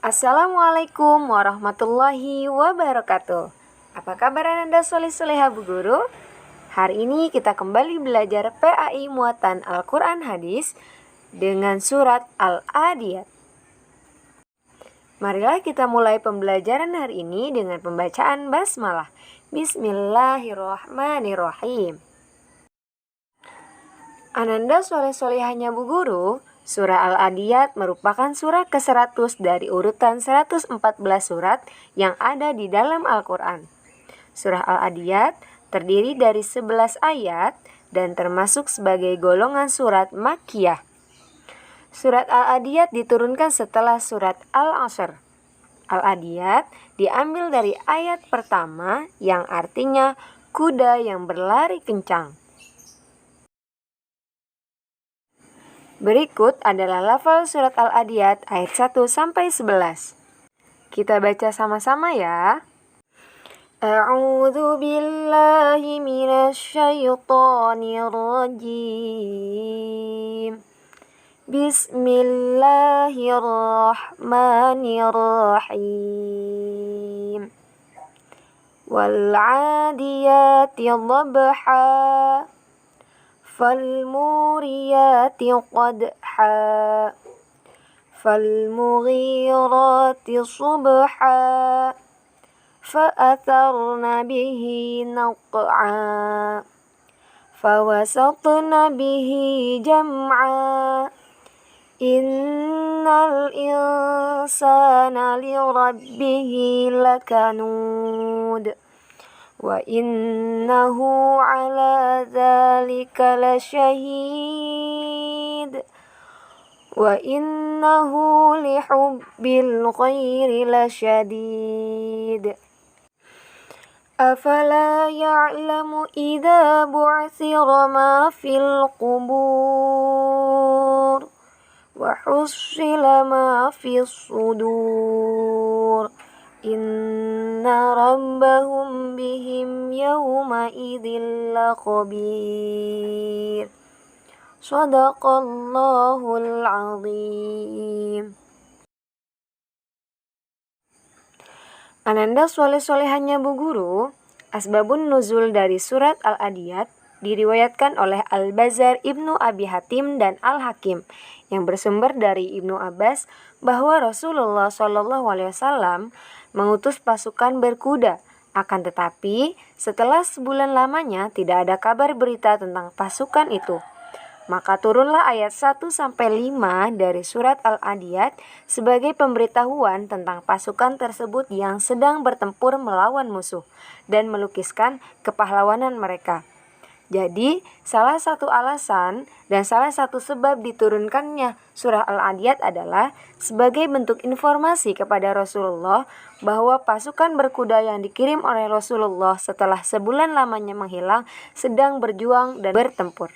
Assalamualaikum warahmatullahi wabarakatuh. Apa kabar Anda soleh-soleha Bu Guru? Hari ini kita kembali belajar PAI Muatan Al-Quran Hadis dengan surat Al-Adiyat. Marilah kita mulai pembelajaran hari ini dengan pembacaan basmalah. Bismillahirrahmanirrahim. Ananda soleh-solehanya Bu Guru, surah Al-Adiyat merupakan surah ke-100 dari urutan 114 surat yang ada di dalam Al-Quran. Surah Al-Adiyat terdiri dari 11 ayat dan termasuk sebagai golongan surat Makkiyah. Surat Al-Adiyat diturunkan setelah surat Al-Asr. Al-Adiyat diambil dari ayat pertama yang artinya kuda yang berlari kencang. Berikut adalah lafal surat Al-Adiyat ayat 1-11. Kita baca sama-sama ya. A'udzu billahi minasyaitonir rajim. Bismillahirrahmanirrahim. Wal 'adiyati dhabha. فالموريات قدحا فالمغيرات صبحا فأثرن به نقعا فوسطن به جمعا إن الإنسان لربه لكنود وَإِنَّهُ عَلَى ذَلِكَ لَشَهِيدٌ وَإِنَّهُ لِحُبِّ الْخَيْرِ لَشَدِيدٌ أَفَلَا يَعْلَمُ إِذَا بُعْثِرَ مَا فِي الْقُبُورِ وَحُصِّلَ مَا فِي الصُّدُورِ Inna rabbahum bihim yawma idzin lakhabir. Shadaqallahul azim. Ananda soleh-solehannya Bu Guru, asbabun nuzul dari surat Al-Adiyat diriwayatkan oleh Al-Bazzar, Ibnu Abi Hatim, dan Al-Hakim yang bersumber dari Ibnu Abbas bahwa Rasulullah SAW mengutus pasukan berkuda. Akan tetapi, setelah sebulan lamanya tidak ada kabar berita tentang pasukan itu. Maka turunlah ayat 1-5 dari surat Al-Adiyat sebagai pemberitahuan tentang pasukan tersebut yang sedang bertempur melawan musuh dan melukiskan kepahlawanan mereka. Jadi, salah satu alasan dan salah satu sebab diturunkannya surah Al-Adiyat adalah sebagai bentuk informasi kepada Rasulullah bahwa pasukan berkuda yang dikirim oleh Rasulullah setelah sebulan lamanya menghilang sedang berjuang dan bertempur.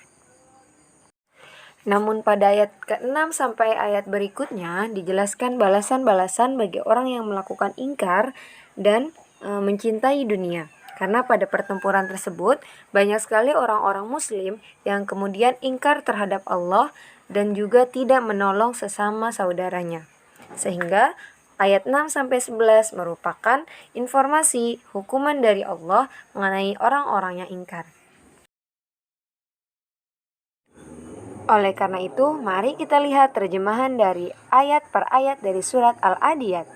Namun pada ayat ke-6 sampai ayat berikutnya dijelaskan balasan-balasan bagi orang yang melakukan ingkar dan mencintai dunia. Karena pada pertempuran tersebut banyak sekali orang-orang muslim yang kemudian ingkar terhadap Allah dan juga tidak menolong sesama saudaranya. Sehingga ayat 6-11 merupakan informasi hukuman dari Allah mengenai orang-orang yang ingkar. Oleh karena itu, mari kita lihat terjemahan dari ayat per ayat dari surat Al-Adiyat.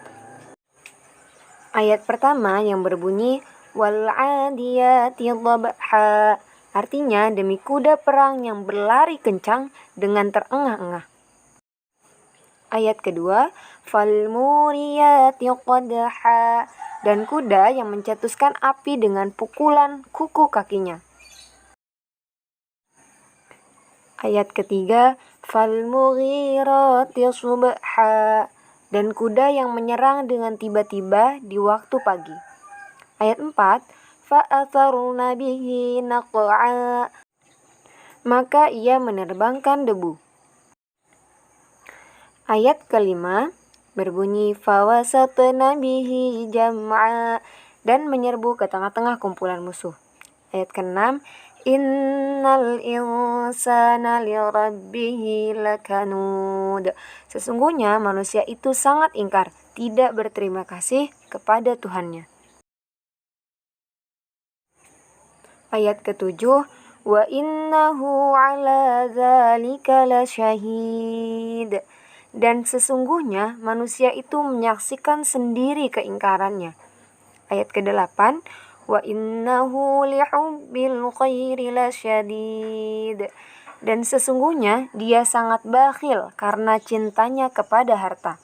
Ayat pertama yang berbunyi Wal 'adiyati dhabha, artinya demi kuda perang yang berlari kencang dengan terengah-engah. Ayat kedua, fal muriyati qadha, dan kuda yang mencetuskan api dengan pukulan kuku kakinya. Ayat ketiga, fal mughirati subha, dan kuda yang menyerang dengan tiba-tiba di waktu pagi. Ayat 4, fa'atharna bihi naq'a, maka ia menerbangkan debu. Ayat kelima berbunyi fawasatna bihi jam'a, dan menyerbu ke tengah-tengah kumpulan musuh. Ayat ke-6, Innal insana lirabbihi lakanud. Sesungguhnya manusia itu sangat ingkar, tidak berterima kasih kepada Tuhannya. Ayat ke-7, wa innahu ala dzalika lasyahid. Dan sesungguhnya manusia itu menyaksikan sendiri keingkarannya. Ayat ke-8, wa innahu lihubbil khairi lasyadid. Dan sesungguhnya dia sangat bakhil karena cintanya kepada harta.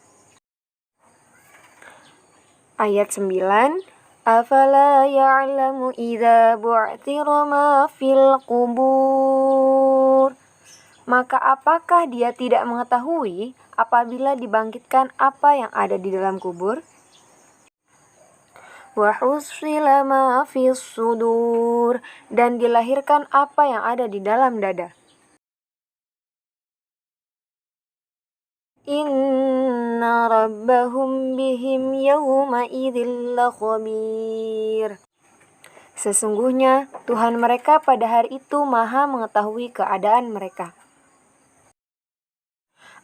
Ayat 9, afala ya'lamu idza bu'thira ma fil qubur. Maka apakah dia tidak mengetahui apabila dibangkitkan apa yang ada di dalam kubur? Wa husila ma fis sudur. Dan dilahirkan apa yang ada di dalam dada. Inna rabbahum bihim yawma idzil lakhabir. Sesungguhnya Tuhan mereka pada hari itu maha mengetahui keadaan mereka.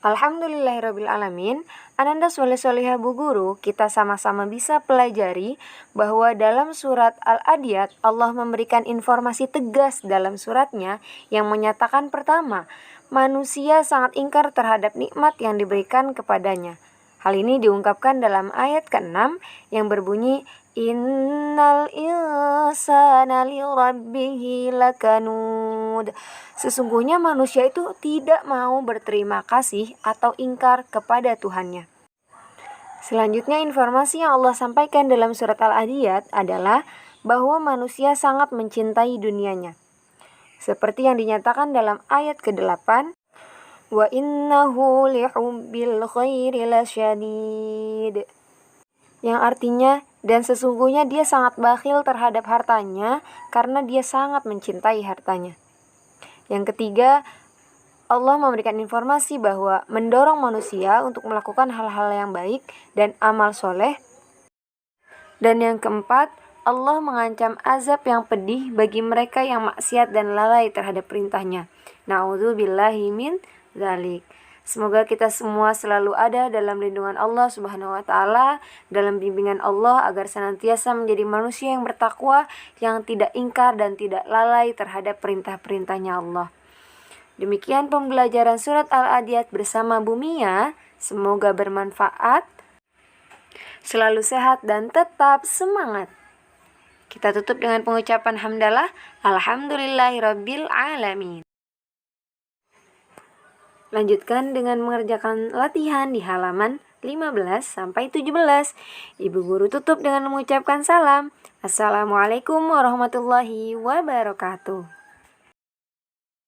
Alhamdulillahirrabbilalamin. Ananda soleh-solehah Bu Guru, kita sama-sama bisa pelajari bahwa dalam surat Al-Adiyat Allah memberikan informasi tegas dalam suratnya yang menyatakan pertama, manusia sangat ingkar terhadap nikmat yang diberikan kepadanya. Hal ini diungkapkan dalam ayat ke-6 yang berbunyi, innal insana lirabbihi lakanud. Sesungguhnya manusia itu tidak mau berterima kasih atau ingkar kepada Tuhannya. Selanjutnya informasi yang Allah sampaikan dalam surat Al-Adiyat adalah bahwa manusia sangat mencintai dunianya. Seperti yang dinyatakan dalam ayat ke-8, wa innahu lihubbil khairi lasyadid. Yang artinya, dan sesungguhnya dia sangat bakhil terhadap hartanya karena dia sangat mencintai hartanya. Yang ketiga, Allah memberikan informasi bahwa mendorong manusia untuk melakukan hal-hal yang baik dan amal soleh. Dan yang keempat, Allah mengancam azab yang pedih bagi mereka yang maksiat dan lalai terhadap perintahnya. Na'udzubillahi min dzalik. Semoga kita semua selalu ada dalam lindungan Allah Subhanahu wa taala, dalam bimbingan Allah agar senantiasa menjadi manusia yang bertakwa, yang tidak ingkar dan tidak lalai terhadap perintah-perintahnya Allah. Demikian pembelajaran surat Al-Adiyat bersama Bu Mia. Semoga bermanfaat. Selalu sehat dan tetap semangat. Kita tutup dengan pengucapan hamdalah. Alhamdulillahirabbil alamin. Lanjutkan dengan mengerjakan latihan di halaman 15 sampai 17. Ibu guru tutup dengan mengucapkan salam. Assalamualaikum warahmatullahi wabarakatuh.